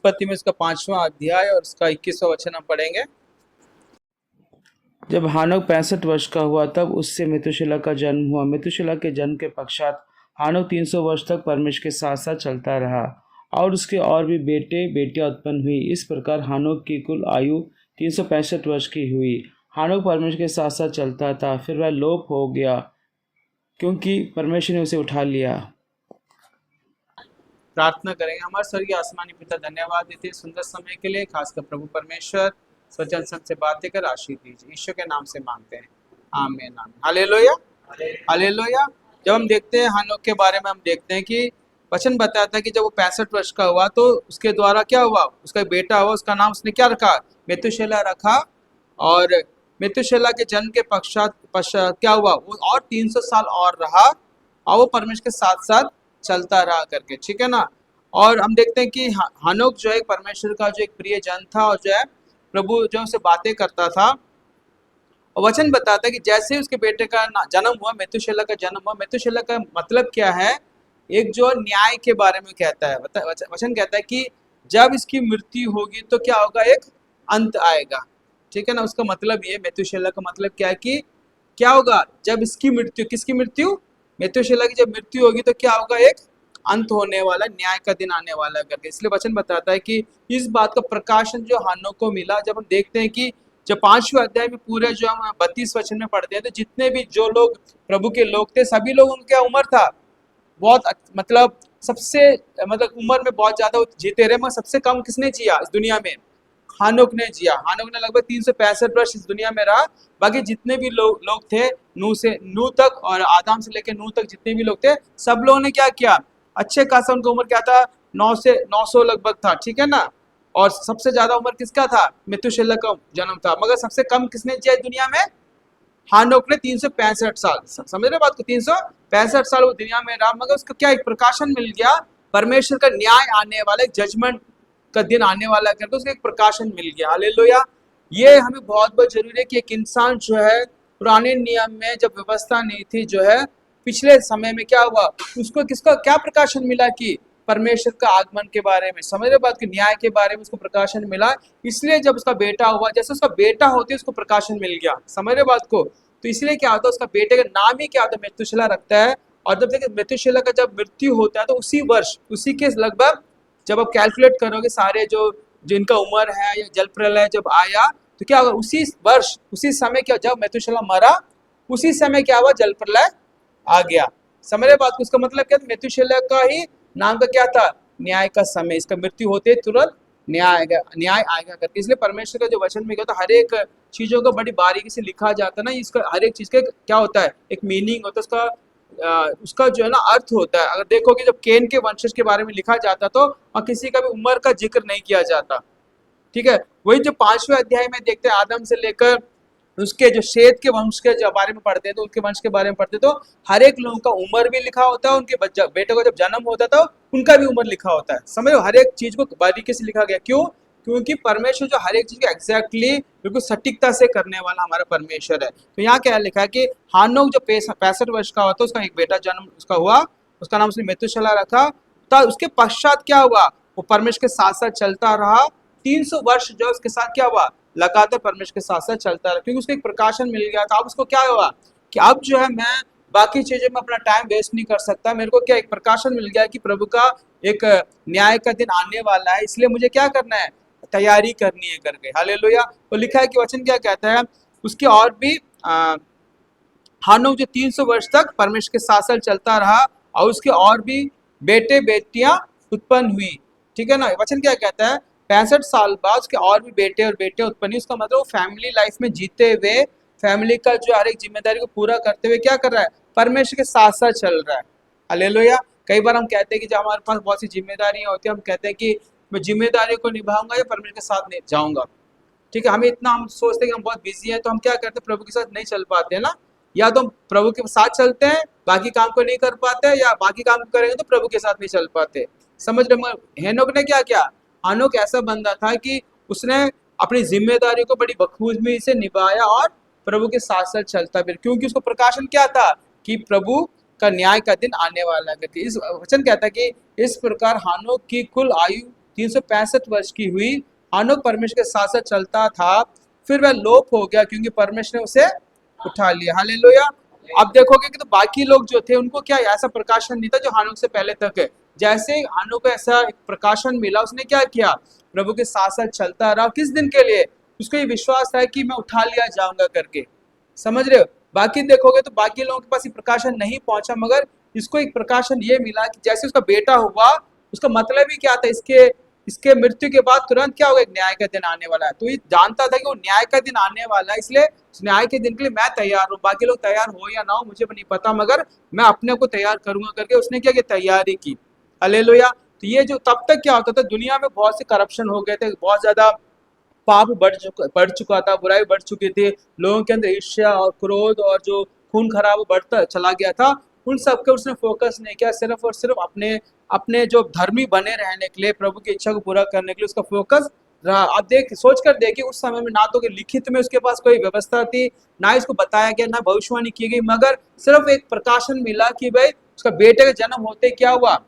उत्पत्ति में उसका 5वां अध्याय और उसका 21वां वचन हम पढ़ेंगे। जब हानोक 65 वर्ष का हुआ तब उससे मेतुशेलह का जन्म हुआ। मेतुशेलह के जन्म के पश्चात हानोक 300 वर्ष तक परमेश्वर के साथ साथ चलता रहा और उसके और भी बेटे बेटियां उत्पन्न हुई। इस प्रकार हानोक की कुल आयु 365 वर्ष की हुई। हानोक परमेश्वर के साथ साथ चलता था, फिर वह लोप हो गया क्योंकि परमेश्वर ने उसे उठा लिया। प्रार्थना करेंगे। हमारे स्वर्गीय आसमानी पिता, धन्यवाद देते हैं सुंदर समय के लिए, खासकर प्रभु परमेश्वर स्वचन से बातें कर आशीष दीजिए। ईश्वर के नाम से मांगते हैं, आमीन आमीन। Hallelujah hallelujah. जब हम देखते हैं हानोक के बारे में, हम देखते हैं कि वचन बताता है कि जब वो 65 वर्ष का हुआ तो उसके द्वारा क्या हुआ, उसका बेटा हुआ, उसका नाम उसने क्या रखा, मेतुशेलह रखा। और मेतुशेलह के जन्म के पश्चात क्या हुआ, वो और 300 साल और रहा और वो परमेश्वर के साथ साथ चलता रहा करके, ठीक है ना। और हम देखते हैं कि हनोक जो है परमेश्वर का जो एक प्रिय जन था और जो है प्रभु जो उसे बातें करता था। और वचन बताता है कि जैसे उसके बेटे का जन्म हुआ, मेतुशेलह का जन्म हुआ। मेतुशेलह का मतलब क्या है, एक जो न्याय के बारे में कहता है। वचन कहता है कि जब इसकी मृत्यु होगी तो क्या होगा, एक अंत आएगा, ठीक है ना। उसका मतलब ये, मेतुशेलह का मतलब क्या है कि क्या होगा जब इसकी मृत्यु, किसकी मृत्यु, मेतुशेलह की जब मृत्यु होगी तो क्या होगा, एक अंत होने वाला, न्याय का दिन आने वाला करके। इसलिए वचन बताता है कि इस बात का प्रकाशन जो हानोक को मिला। जब हम देखते हैं कि जब 5वें अध्याय में पूरे जो हम 32 वचन में पढ़ते हैं तो जितने भी जो लोग प्रभु के लोग थे, सभी लोगों की क्या उम्र था, बहुत मतलब सबसे मतलब उम्र में बहुत ज्यादा जीते रहे, मगर सबसे कम किसने जिया इस दुनिया में, हानोक ने जिया। हानोक ने लगभग 365 वर्ष इस दुनिया में रहा। बाकी जितने भी लोग थे, नू तक और आदम से लेकर नू तक जितने भी लोग थे, सब लोगों ने क्या किया, अच्छे खासा उनका उम्र क्या था, 900 लगभग था, ठीक है ना। और सबसे ज्यादा उम्र किसका था, मेतुशेलह का जन्म था। मगर सबसे कम किसने जिया इस दुनिया में, हानोक ने 365 साल। समझ रहे बात को, 365 साल वो दुनिया में रहा। मगर उसको क्या एक प्रकाशन मिल गया, परमेश्वर का न्याय आने वाला, एक जजमेंट का दिन आने वाला करके उसको एक प्रकाशन मिल गया। हालेलुया। ये हमें बहुत बहुत जरूरी है कि एक इंसान जो है पुराने नियम में जब व्यवस्था नहीं थी, जो है पिछले समय में क्या हुआ, उसको किसका क्या प्रकाशन मिला कि परमेश्वर का आगमन के बारे में, समझ रहे बात, के न्याय के बारे में उसको प्रकाशन मिला। इसलिए जब उसका बेटा हुआ, जैसे उसका बेटा होते उसको प्रकाशन मिल गया, समझ रहे बात को। तो इसलिए क्या होता है, उसका बेटे का नाम ही क्या होता है, मेतुशेलह रखता है। और जब देखिए मेतुशेलह का जब मृत्यु होता है तो उसी वर्ष, उसी के लगभग, जब आप कैलकुलेट करोगे सारे जो जिनका उम्र है, या जल प्रलय जब आया तो क्या होगा, उसी वर्ष उसी समय क्या, जब मेतुशेलह मरा उसी समय क्या हुआ, जल प्रलय आ गया। समझ रहे बात को। उसका मतलब क्या था, मेतुशेलह का ही नाम का क्या था, न्याय का समय। इसका मृत्यु होते तुरंत न्याय आएगा करके। इसलिए परमेश्वर का जो वचन में कहता है, हर एक चीजों को बड़ी बारीकी से लिखा जाता है ना। इसका हर एक चीज का क्या होता है, एक मीनिंग होता है उसका। उसका जो है ना अर्थ होता है। अगर देखोगे जब केन के वंशज के बारे में लिखा जाता तो वहाँ किसी का भी उम्र का जिक्र नहीं किया जाता, ठीक है। वही जो 5वें अध्याय में देखते हैं, आदम से लेकर उसके जो शेत के वंश के जो बारे में पढ़ते हैं तो उनके वंश के बारे में पढ़ते तो हर एक लोगों का उम्र भी लिखा होता है। उनके बेटे को जब जन्म होता था उनका भी उम्र लिखा होता है। समझो, हर एक चीज को बारीकी से लिखा गया। क्यों, क्योंकि परमेश्वर जो हर एक चीज को एग्जैक्टली बिल्कुल सटीकता से करने वाला हमारा परमेश्वर है। तो यहाँ क्या लिखा है कि हानोक जो 65 वर्ष का होता, उसका एक बेटा जन्म उसका हुआ, उसका नाम उसने मेतुशेलह रखा। तो उसके पश्चात क्या हुआ, वो परमेश्वर के साथ साथ चलता रहा। 300 वर्ष जो उसके साथ क्या हुआ, लगातार परमेश्वर के साथ साथ चलता रहा, क्योंकि उसको एक प्रकाशन मिल गया था। अब उसको क्या हुआ कि अब जो है मैं बाकी चीजों में अपना टाइम वेस्ट नहीं कर सकता। मेरे को क्या एक प्रकाशन मिल गया कि प्रभु का एक न्याय का दिन आने वाला है, इसलिए मुझे क्या करना है, तैयारी करनी है करके। हालेलुया। तो लिखा है कि वचन क्या कहता है, उसके और भी हानोक जो 300 वर्ष तक परमेश्वर के साथ साथ चलता रहा और उसके और भी बेटे बेटियां उत्पन्न हुई, ठीक है ना। वचन क्या कहता है, 65 साल बाद उसके और भी बेटे और बेटियां उत्पन्न हुई। उसका मतलब वो फैमिली लाइफ में जीते हुए, फैमिली का जो हर एक जिम्मेदारी को पूरा करते हुए क्या कर रहा है, परमेश्वर के साथ साथ चल रहा है। हालेलुया। कई बार हम कहते हैं कि जब हमारे पास बहुत सी जिम्मेदारियां होती है, हम कहते हैं कि मैं जिम्मेदारियों को निभाऊंगा या परमेश्वर के साथ नहीं जाऊंगा, ठीक है। हम सोचते हैं कि हम बहुत बिजी हैं तो हम क्या करते हैं, प्रभु के साथ नहीं चल पाते हैं ना। या तो हम प्रभु के साथ चलते हैं, बाकी काम को नहीं कर पाते, या बाकी काम करेंगे तो प्रभु के साथ नहीं चल पाते। समझ रहे। हेनोक ने क्या किया, हानोक ऐसा बंदा था कि उसने अपनी जिम्मेदारी को बड़ी बखूबी से निभाया और प्रभु के साथ साथ चलता फिर, क्योंकि उसको प्रकाशन क्या था कि प्रभु का न्याय का दिन आने वाला है। इस वचन कहता है कि इस प्रकार हानोक की कुल आयु 365 वर्ष की हुई। हानोक परमेश्वर के साथ साथ चलता था, फिर वह लोप हो गया क्योंकि परमेश्वर ने उसे उठा लिया। हालेलुया। अब देखोगे कि तो बाकी लोग जो थे उनको क्या ऐसा प्रकाशन नहीं था जो हानोक से पहले तक है। जैसे हानोक को ऐसा एक प्रकाशन मिला, उसने क्या किया, प्रभु के साथ साथ चलता रहा। किस दिन के लिए? उसको ये विश्वास था कि मैं उठा लिया जाऊंगा करके। समझ रहे हो? बाकी देखोगे तो बाकी लोगों के पास ये प्रकाशन नहीं पहुंचा, मगर इसको एक प्रकाशन ये मिला कि जैसे उसका बेटा हुआ, उसका मतलब ही क्या था, इसके इसके मृत्यु के बाद तुरंत क्या होगा, एक न्याय का दिन आने वाला है। तो ये जानता था कि वो न्याय का दिन आने वाला है, इसलिए उस न्याय के दिन के लिए मैं तैयार हूँ। बाकी लोग तैयार हो या ना हो मुझे नहीं पता, मगर मैं अपने को तैयार करूंगा करके उसने क्या किया, तैयारी की। हालेलुया। तो ये जो तब तक क्या होता था, दुनिया में बहुत से करप्शन हो गए थे, बहुत ज्यादा पाप बढ़ चुका था, बुराई बढ़ चुकी थी, लोगों के अंदर ईर्ष्या और क्रोध और जो खून खराब बढ़ता चला गया था। उन सब के उसने फोकस नहीं किया, सिर्फ और सिर्फ अपने अपने जो धर्मी बने रहने के लिए, प्रभु की इच्छा को पूरा करने के लिए उसका फोकस रहा। आप सोच कर देखिए, उस समय में ना तो लिखित में उसके पास कोई व्यवस्था थी, ना इसको बताया गया, ना भविष्यवाणी की गई, मगर सिर्फ एक प्रकाशन मिला कि भाई उसका बेटे का जन्म होते क्या हुआ,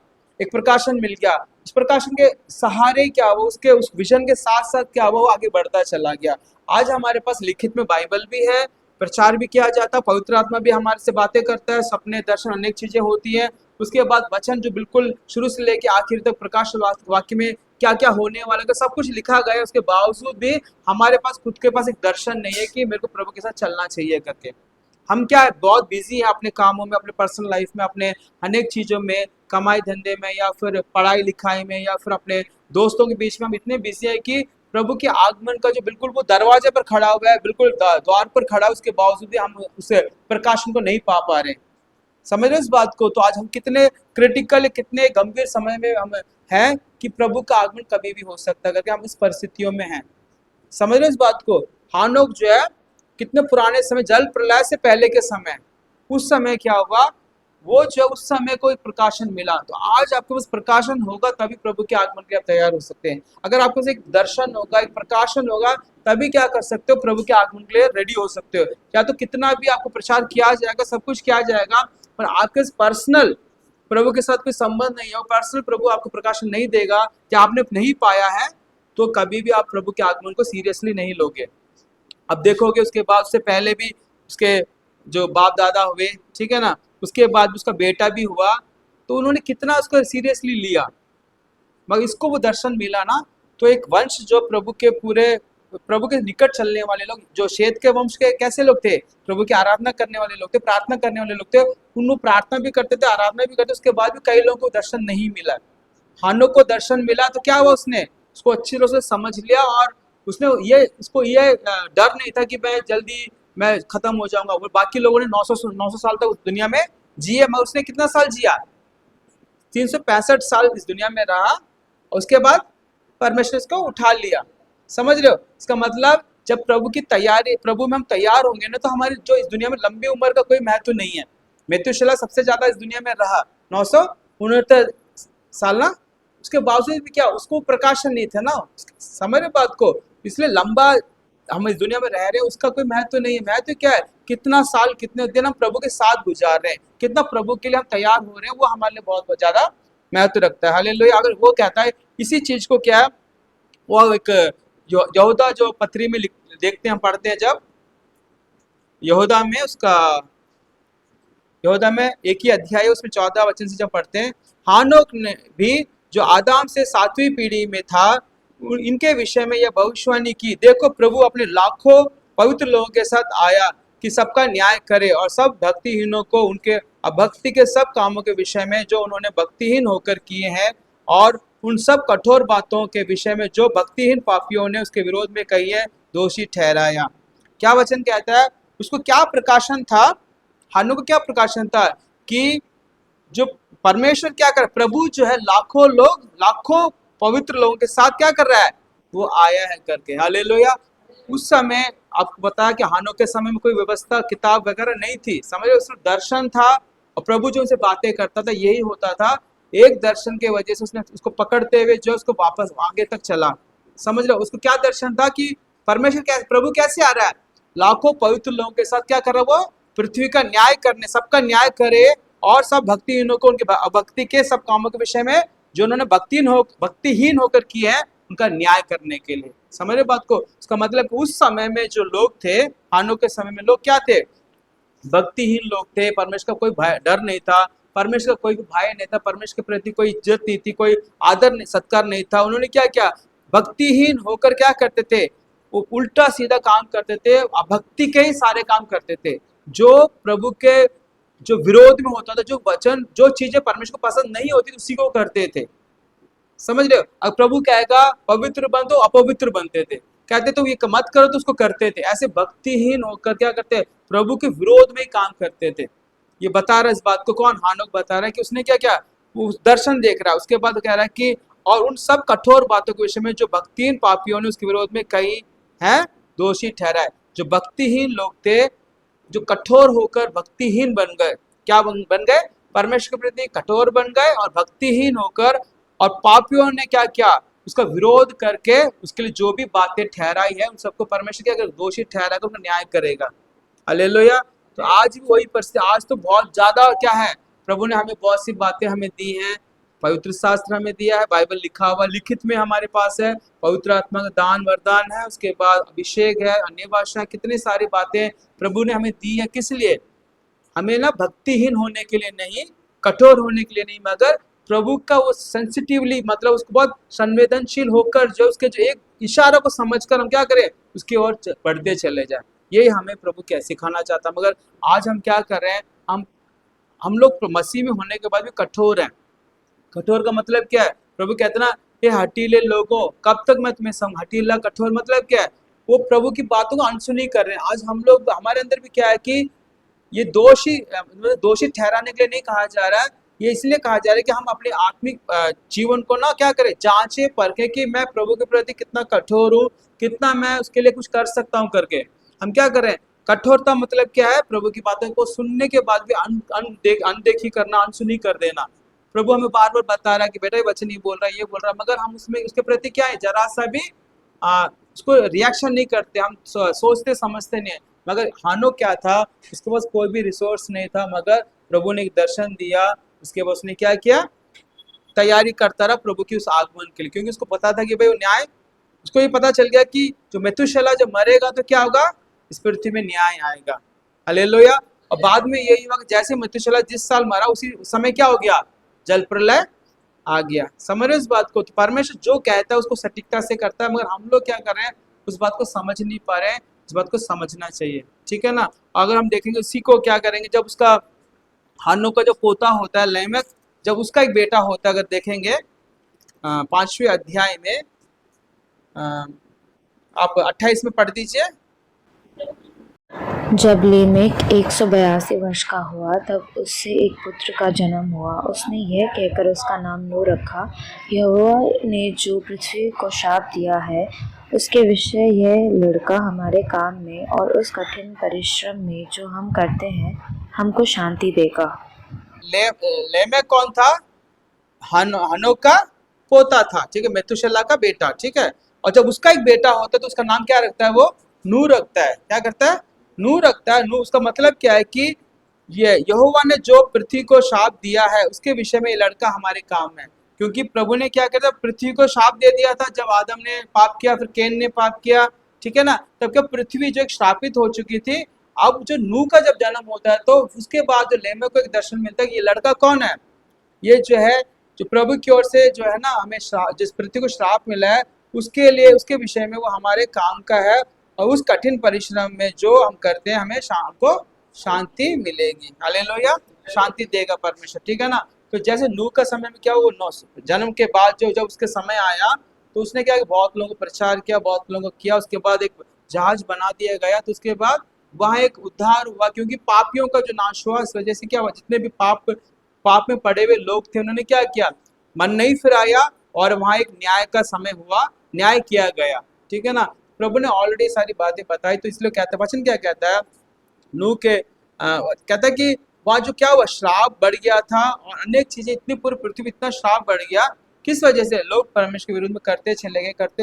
एक प्रकाशन मिल गया। उस प्रकाशन के सहारे क्या हुआ, उसके उस विजन के साथ साथ क्या हुआ, वो आगे बढ़ता चला गया। आज हमारे पास लिखित में बाइबल भी है, प्रचार भी किया जाता है, पवित्र आत्मा भी हमारे से बातें करता है, सपने दर्शन अनेक चीजें होती हैं। उसके बाद वचन जो बिल्कुल शुरू से लेके आखिर तक प्रकाश वाक्य में क्या क्या होने वाला है, तो सब कुछ लिखा गया है। उसके बावजूद भी हमारे पास खुद के पास एक दर्शन नहीं है कि मेरे को प्रभु के साथ चलना चाहिए करके। हम क्या है, बहुत बिजी हैं अपने कामों में, अपने पर्सनल लाइफ में, अपने अनेक चीजों में, कमाई धंधे में, या फिर पढ़ाई लिखाई में, या फिर अपने दोस्तों के बीच में हम इतने बिजी हैं कि प्रभु के आगमन का जो बिल्कुल वो दरवाजे पर खड़ा हुआ है, बिल्कुल द्वार पर खड़ा है, उसके बावजूद भी हम उस प्रकाशन को नहीं पा पा रहे। समझ रहे हो इस बात को? तो आज हम कितने क्रिटिकल, कितने गंभीर समय में हम हैं कि प्रभु का आगमन कभी भी हो सकता है करके हम इस परिस्थितियों में हैं। समझ रहे हो इस बात को? हानोक जो है, कितने पुराने समय, जल प्रलय से पहले के समय, उस समय क्या हुआ, वो जो उस समय को एक प्रकाशन मिला। तो आज आपके पास प्रकाशन होगा तभी प्रभु के आगमन के लिए आप तैयार हो सकते हैं। अगर आपके पास एक दर्शन होगा, एक प्रकाशन होगा, तभी क्या कर सकते हो, प्रभु के आगमन के लिए रेडी हो सकते हो। या तो कितना भी आपको प्रचार किया जाएगा, सब कुछ किया जाएगा, पर आपके पर्सनल प्रभु के साथ कोई संबंध नहीं है, पर्सनल प्रभु आपको प्रकाशन नहीं देगा, या आपने नहीं पाया है, तो कभी भी आप प्रभु के आगमन को सीरियसली नहीं लोगे। अब देखोगे उसके बाद, उससे पहले भी उसके जो बाप दादा हुए, ठीक है ना, उसके बाद भी उसका बेटा भी हुआ, तो उन्होंने कितना उसको सीरियसली लिया, मगर इसको वो दर्शन मिला ना। तो एक वंश जो प्रभु के पूरे, प्रभु के निकट चलने वाले लोग, जो शेत के वंश के कैसे लोग थे, प्रभु की आराधना करने वाले लोग थे, प्रार्थना करने वाले लोग थे, उन प्रार्थना भी करते थे, आराधना भी करते, उसके बाद भी कई लोगों को दर्शन नहीं मिला। हानोक को दर्शन मिला, तो क्या हुआ, उसने उसको अच्छी तरह से समझ लिया, और उसने ये डर नहीं था कि मैं जल्दी मैं खत्म हो जाऊंगा। वो बाकी लोगों ने 900 साल तक उस दुनिया में जिए, मगर उसने कितना साल जिया, 365 साल इस दुनिया में रहा, और उसके बाद परमेश्वर इसको उठा लिया। समझ रहे हो? इसका मतलब जब प्रभु की तैयारी, प्रभु में हम तैयार होंगे ना, तो हमारी जो इस दुनिया में लंबी उम्र का कोई महत्व नहीं है। मेथुशेलह सबसे ज्यादा इस दुनिया में रहा, 969 साल ना, उसके बावजूद भी क्या, उसको प्रकाशन नहीं था ना। समझ रहे बात को? इसलिए लंबा हम इस दुनिया में रह रहे हैं, उसका कोई महत्व नहीं है। महत्व क्या है, कितना साल, कितने दिन हम प्रभु के साथ गुजार रहे हैं, कितना प्रभु के लिए हम तैयार हो रहे हैं, वो हमारे लिए बहुत ज्यादा महत्व रखता है। हालेलुया। अगर वो कहता है इसी चीज को, क्या है वो, एक यहूदा जो पत्री में देखते हैं, हम पढ़ते हैं, जब यहूदा में उसका, यहूदा में एक ही अध्याय है, उसमें 14 वचन से जब पढ़ते हैं, हानोक ने भी जो आदाम से 7वीं पीढ़ी में था, इनके विषय में यह भविष्यवाणी की, देखो प्रभु अपने लाखों पवित्र लोगों के साथ आया कि सबका न्याय करे, और सब भक्तिहीनों को उनके अभक्ति के सब कामों के विषय में जो उन्होंने भक्तिहीन होकर किए हैं, और उन सब कठोर बातों के विषय में जो भक्तिहीन पापियों ने उसके विरोध में कही है, दोषी ठहराया। क्या वचन कहता है? उसको क्या प्रकाशन था, हानोक को क्या प्रकाशन था, कि जो परमेश्वर क्या कर, प्रभु जो है लाखों लोग, लाखों पवित्र लोगों के साथ क्या कर रहा है, वो आया है करके। हालेलुया। उस समय आपको बताया कि हानोक के समय में कोई व्यवस्था, किताब वगैरह नहीं थी। समझ रहे? उसमें दर्शन था, और प्रभु जो उनसे बातें करता था, यही होता था। एक दर्शन के वजह से उसने उसको पकड़ते हुए जो उसको वापस आगे तक चला। समझ रहे? उसको क्या दर्शन था कि परमेश्वर प्रभु कैसे आ रहा है, लाखों पवित्र लोगों के साथ क्या कर रहा है, वो पृथ्वी का न्याय करने, सबका न्याय करे, और सब भक्तिहीनों को उनके भक्ति के सब कामों के विषय में जो उन्होंने भक्तिहीन होकर किए हैं उनका न्याय करने के लिए। समझ रहे बात को? उसका मतलब कि उस समय में जो लोग थे, हानोक के समय में लोग क्या थे? भक्तिहीन लोग थे। परमेश्वर का कोई भय डर नहीं था, परमेश्वर का कोई भय नहीं था, परमेश्वर के प्रति कोई इज्जत नहीं थी, कोई आदर नहीं, सत्कार नहीं था। उन्होंने क्या किया? भक्तिहीन होकर क्या करते थे? वो उल्टा सीधा काम करते थे, अभक्ति के ही सारे काम करते थे, जो प्रभु के जो विरोध में होता था, जो वचन, जो चीजें परमेश्वर को पसंद नहीं होती उसी को करते थे। समझ रहे हो? अब प्रभु कहेगा पवित्र बन तो अपवित्र बनते थे, कहते तो ये मत करो तो उसको करते थे। ऐसे भक्तिहीन होकर क्या करते? प्रभु के विरोध में ही काम करते थे। ये बता रहा है इस बात को कौन? हानोक बता रहा है कि उसने क्या क्या वो दर्शन देख रहा है। उसके बाद कह रहा है कि और उन सब कठोर बातों के विषय में जो भक्तिहीन पापियों ने उसके विरोध में कई है दोषी ठहराए। जो भक्तिहीन लोग थे, जो कठोर होकर भक्तिहीन बन गए, क्या बन गए? परमेश्वर के प्रति कठोर बन गए और भक्तिहीन होकर, और पापियों ने क्या किया? उसका विरोध करके उसके लिए जो भी बातें ठहराई है उन सबको परमेश्वर क्या अगर दोषी ठहराकर उनका न्याय करेगा। हालेलुया। तो आज भी वही परिस्थिति, आज तो बहुत ज्यादा क्या है, प्रभु ने हमें बहुत सी बातें हमें दी हैं, पवित्र शास्त्र हमें दिया है, बाइबल लिखा हुआ लिखित में हमारे पास है, पवित्र आत्मा का दान वरदान है, उसके बाद अभिषेक है, अन्य भाषा, कितनी सारी बातें प्रभु ने हमें दी है। किस लिए? हमें ना भक्तिहीन होने के लिए नहीं, कठोर होने के लिए नहीं, मगर प्रभु का वो सेंसिटिवली, मतलब उसको बहुत संवेदनशील होकर, जो उसके जो एक इशारों को समझकर हम क्या करें? उसकी ओर बढ़ते चले जाए। यही हमें प्रभु क्या सिखाना चाहता। मगर आज हम क्या कर रहे हैं? हम लोग मसीह में होने के बाद भी कठोर हैं। कठोर का मतलब क्या है? प्रभु कहते ना, ये हठीले लोगों, कब तक मैं तुम्हें हठीला कठोर मतलब क्या है? वो प्रभु की बातों को अनसुनी कर रहे हैं। आज हम लोग, हमारे अंदर भी क्या है कि ये दोषी ठहराने के लिए नहीं कहा जा रहा है, ये इसलिए कहा जा रहा है कि हम अपने आत्मिक जीवन को ना क्या करें? जांचे परखें कि मैं प्रभु के प्रति कितना कठोर हूँ, कितना मैं उसके लिए कुछ कर सकता हूँ करके। हम क्या करें? कठोरता मतलब क्या है? प्रभु की बातों को सुनने के बाद भी अनदेखी करना, अनसुनी कर देना। प्रभु हमें बार बार बता रहा है कि बेटा ये वचन नहीं बोल रहा, ये बोल रहा, मगर हम उसमें उसके प्रति क्या है? जरा सा भी उसको रिएक्शन नहीं करते, हम सोचते समझते नहीं है। मगर हानोक क्या था? उसके पास कोई भी रिसोर्स नहीं था, मगर प्रभु ने एक दर्शन दिया, उसके बाद उसने क्या किया? तैयारी करता रहा प्रभु की उस आगमन के लिए, क्योंकि उसको पता था कि भाई वो न्याय, उसको ये पता चल गया कि जो मेतुशेलह जब मरेगा तो क्या होगा? इस पृथ्वी में न्याय आएगा। हालेलुया। और बाद में यही हुआ कि जैसे मेतुशेलह जिस साल मरा उसी समय क्या हो गया? जल प्रलय आ गया। समझ रहे हो इस बात को? तो परमेश्वर जो कहता है उसको सटीकता से करता है, मगर हम लोग क्या कर रहे हैं? उस बात को समझ नहीं पा रहे हैं। इस बात को समझना चाहिए, ठीक है ना? अगर हम देखेंगे उसी को क्या करेंगे, जब उसका हानोक का जो पोता होता है लेमेक, जब उसका एक बेटा होता है, अगर देखेंगे 5वें अध्याय में, आप 28 में पढ़ दीजिए। जब लेमेक 182 वर्ष का हुआ तब उससे एक पुत्र का जन्म हुआ। उसने यह कहकर उसका नाम नूह रखा, यहोवा ने जो पृथ्वी को शाप दिया है उसके विषय यह लड़का हमारे काम में और उस कठिन परिश्रम में जो हम करते हैं हमको शांति देगा। लेमेक कौन था? हानोक का पोता था, ठीक है, मेतुशेलह का बेटा, ठीक है। और जब उसका एक बेटा होता है तो उसका नाम क्या रखता है? वो नूह रखता है। क्या करता है? नूह रखता है। नूह, उसका मतलब क्या है कि ये यहोवा ने जो पृथ्वी को शाप दिया है उसके विषय में ये लड़का हमारे काम है। क्योंकि प्रभु ने क्या किया था? पृथ्वी को शाप दे दिया था जब आदम ने पाप किया, फिर कैन ने पाप किया, ठीक है ना? तब क्या पृथ्वी जो एक श्रापित हो चुकी थी। अब जो नूह का जब जन्म होता है तो उसके बाद जो लेमेक को एक दर्शन मिलता है कि ये लड़का कौन है? ये जो है, जो प्रभु की ओर से जो है ना हमें जिस पृथ्वी को श्राप मिला है उसके लिए, उसके विषय में वो हमारे काम का है, और उस कठिन परिश्रम में जो हम करते हैं हमें शाम को शांति मिलेगी। हालेलुया। शांति देगा परमेश्वर, ठीक है ना? तो जैसे नूह का समय में क्या, वो जन्म के बाद जब उसके समय आया तो उसने क्या, बहुत लोगों को प्रचार किया, बहुत लोगों को किया, उसके बाद एक जहाज बना दिया गया। तो उसके बाद वहाँ एक उद्धार हुआ, क्योंकि पापियों का जो नाश हुआ, इस वजह से क्या हुआ? जितने भी पाप में पड़े हुए लोग थे उन्होंने क्या किया? मन नहीं फिराया, और वहाँ एक न्याय का समय हुआ, न्याय किया गया, ठीक है ना? प्रभु ने ऑलरेडी सारी बातें बताई, तो इसलिए कहता है, वचन क्या कहता है? नूह के कहता है कि वहाँ जो क्या हुआ? श्राप बढ़ गया था, और अनेक चीजें, इतनी पूरी पृथ्वी इतना श्राप बढ़ गया। किस वजह से? लोग परमेश्वर के विरोध में करते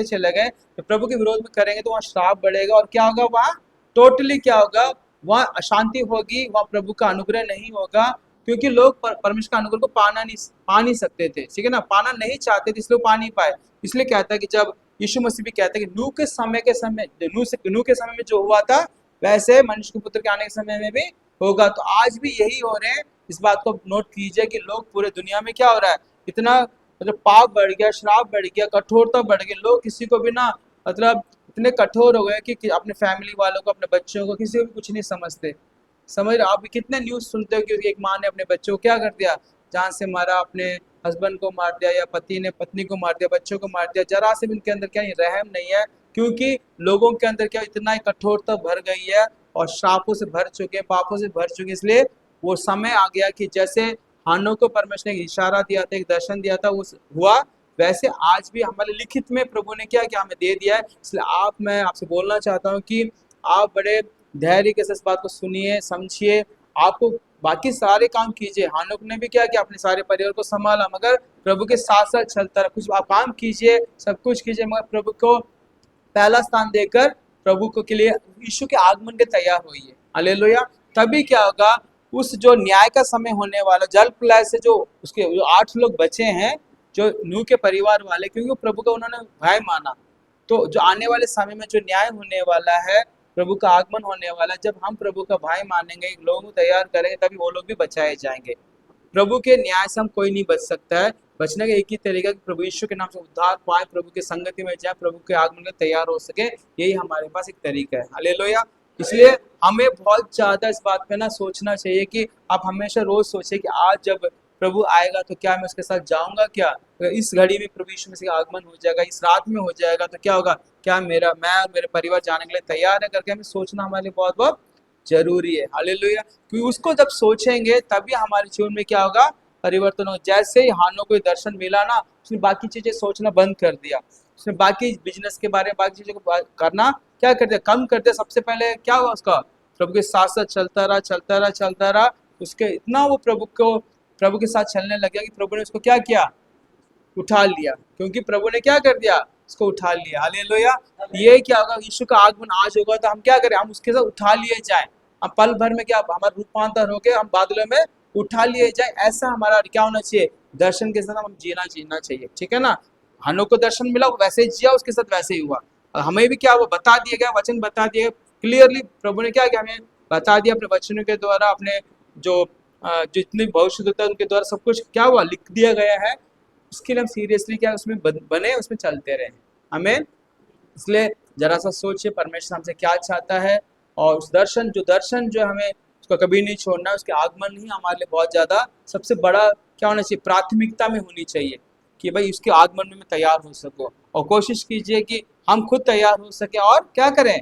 चले गए। तो प्रभु के विरोध में करेंगे तो वहाँ श्राप बढ़ेगा, और क्या होगा? वहाँ टोटली क्या होगा? वहाँ अशांति होगी, वहाँ प्रभु का अनुग्रह नहीं होगा, क्योंकि लोग परमेश्वर के अनुग्रह को पा नहीं सकते थे, ठीक है ना, पाना नहीं चाहते थे, इसलिए वो पा नहीं पाए। इसलिए कहता है कि जब यीशु मसीह भी कहता है कि नूह के समय में जो हुआ था वैसे मनुष्य के पुत्र के आने के समय में भी होगा। तो आज भी यही हो रहे हैं। इस बात को नोट कीजिए कि लोग पूरे दुनिया में क्या हो रहा है, इतना मतलब पाप बढ़ गया, श्राप बढ़ गया, कठोरता बढ़ गई। लोग किसी को भी ना मतलब इतने कठोर हो गए कि अपने फैमिली वालों को, अपने बच्चों को, किसी को भी कुछ नहीं समझते। समझ रहे हो? आप कितने न्यूज़ सुनते हो कि एक माँ ने अपने बच्चों को क्या कर दिया, जान से मारा, अपने हस्बैंड को मार दिया, या पति ने पत्नी को मार दिया, बच्चों को मार दिया। जरा से भी उनके अंदर क्या रहम नहीं है, क्योंकि लोगों के अंदर क्या इतना ही कठोरता भर गई है और श्रापों से भर चुके हैं, पापों से भर चुके हैं। इसलिए वो समय आ गया कि जैसे हानो को परमेश्वर ने एक इशारा दिया था, एक दर्शन दिया था, वो हुआ, वैसे आज भी हमारे लिखित में प्रभु ने क्या क्या हमें दे दिया है। इसलिए मैं आपसे बोलना चाहता हूँ कि आप बड़े धैर्य के साथ इस बात को सुनिए, समझिए, आपको बाकी सारे काम कीजिए। हानोक ने भी क्या किया, अपने सारे परिवार को संभाला, मगर प्रभु के साथ साथ चलता रहा। कुछ आप काम कीजिए, सब कुछ कीजिए, मगर प्रभु को पहला स्थान देकर प्रभु को के लिए यीशु के आगमन के तैयार होइए। हालेलुया। तभी क्या होगा, उस जो न्याय का समय होने वाला, जल प्रलय से जो उसके जो 8 लोग बचे हैं, जो नूह के परिवार वाले, क्योंकि वो प्रभु का उन्होंने भाई माना, तो जो आने वाले समय में जो न्याय होने वाला है, प्रभु का आगमन होने वाला है, जब हम प्रभु का भाई मानेंगे, लोगों को तैयार करेंगे, तभी वो लोग भी बचाए जाएंगे। प्रभु के न्याय से हम कोई नहीं बच सकता है। बचने का एक ही तरीका कि प्रभु यीशु के नाम से उद्धार पाए, प्रभु की संगति में जाए, प्रभु के आगमन में तैयार हो सके। यही हमारे पास एक तरीका है। हालेलुया। इसलिए हमें बहुत ज्यादा इस बात पे ना सोचना चाहिए कि आप हमेशा रोज सोचिए कि आज जब प्रभु आएगा तो क्या मैं उसके साथ जाऊंगा, क्या अगर इस घड़ी में प्रभु यीशु मसीह का आगमन हो जाएगा, इस रात में हो जाएगा, तो क्या होगा, क्या मैं और मेरे परिवार जाने के लिए तैयार है करके हमें सोचना हमारे लिए बहुत बहुत जरूरी है। हालेलुया। क्योंकि उसको जब सोचेंगे तभी हमारे जीवन में क्या होगा, परिवर्तन हो। जैसे ही हानो को दर्शन मिला ना, उसने बाकी चीजें सोचना बंद कर दिया, उसने बाकी बिजनेस के बारे में, बाकी चीजों को करना क्या कर दिया, कम कर दिया। सबसे पहले क्या हुआ, उसका प्रभु के साथ साथ चलता रहा। उसके इतना वो प्रभु के साथ चलने लग गया कि प्रभु ने उसको क्या किया, उठा लिया। क्योंकि प्रभु ने क्या कर दिया, उसको उठा लिया। हालेलुया। ये क्या होगा, यीशु का आगमन आज होगा तो हम क्या करें, हम उसके साथ उठा लिए जाएं। हम पल भर में क्या हमारा रूपांतर होके हम बादलों में उठा लिए जाए। ऐसा हमारा क्या होना चाहिए, दर्शन के साथ हम जीना चाहिए, ठीक है ना। हनो को दर्शन मिला, वैसे ही जिया, उसके साथ वैसे ही हुआ। और हमें भी क्या, वो बता दिया गया, वचन बता दिए क्लियरली। प्रभु ने क्या किया, हमें बता दिया अपने वचनों के द्वारा, अपने जो जितने भविष्य होता है उनके द्वारा सब कुछ क्या हुआ, लिख दिया गया है। उसके लिए हम सीरियसली क्या उसमें बने, उसमें चलते रहे। हमें इसलिए जरा सा सोचिए परमेश्वर हमसे क्या चाहता है, और उस दर्शन जो हमें उसका कभी नहीं छोड़ना है। उसके आगमन ही हमारे लिए बहुत ज़्यादा सबसे बड़ा क्या होना चाहिए, प्राथमिकता में होनी चाहिए कि भाई उसके आगमन में मैं तैयार हो सकूँ। और कोशिश कीजिए कि हम खुद तैयार हो सके, और क्या करें,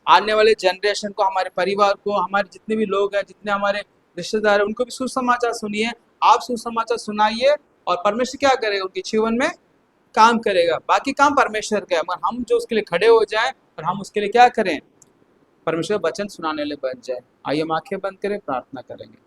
आने वाले जनरेशन को, हमारे परिवार को, हमारे जितने भी लोग हैं, जितने हमारे रिश्तेदार हैं, उनको भी सुसमाचार सुनिए। आप सुसमाचार सुनाइए और परमेश्वर क्या करेगा, उनके जीवन में काम करेगा। बाकी काम परमेश्वर का है, मगर हम जो उसके लिए खड़े हो जाएं और हम उसके लिए क्या करें, परमेश्वर वचन सुनाने लिए बन जाए। आइए हम आंखें बंद करें, प्रार्थना करेंगे।